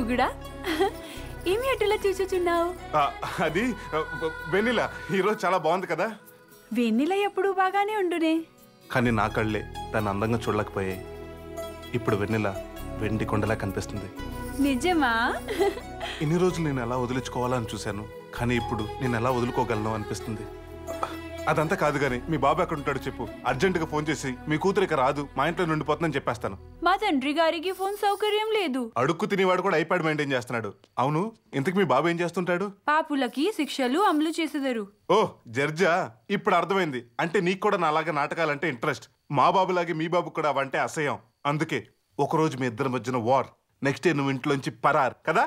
మొగుడా ఏమి అటులా చూచుచున్నావు? అది వెన్నెల ఈరోజు చాలా బాగుంది కదా. వెన్నెల ఎప్పుడు బాగానే ఉండునే, కానీ నా కళ్ళే దాన్ని అందంగా చూడలేకపోయాయి. ఇప్పుడు వెన్నెల వెండి కొండలా కనిపిస్తుంది. నిజమా? ఇన్ని రోజులు నేను ఎలా వదిలించుకోవాలని చూశాను, కానీ ఇప్పుడు నేను ఎలా వదులుకోగలను అనిపిస్తుంది. అదంతా కాదు గాని మీ బాబు ఎక్కడ ఉంటాడు చెప్పు. అర్జెంటుగా ఫోన్ చేసి మీ కూతురు ఇక రాదు, మా ఇంట్లో నుండిపోతుందని చెప్పేస్తాను. మా తండ్రి గారికి ఫోన్ సౌకర్యం లేదు. అడుక్కు తినేవాడు కూడా ఐప్యాడ్ మెయింటైన్ చేస్తున్నాడు. అవును, ఇంతకు మీ బాబు ఏం చేస్తుంటాడు? పాపులకి శిక్షలు అమలు చేసేదారు. ఓ జడ్జా, ఇప్పుడు అర్థమైంది. అంటే నీకు కూడా నాలాగా నాటకాలంటే ఇంట్రెస్ట్. మా బాబులాగే మీ బాబు కూడా అవంటే అసహ్యం. అందుకే ఒకరోజు మీ ఇద్దరి మధ్యన వార్, నెక్స్ట్ డే నువ్వు ఇంట్లోంచి పరార్ కదా.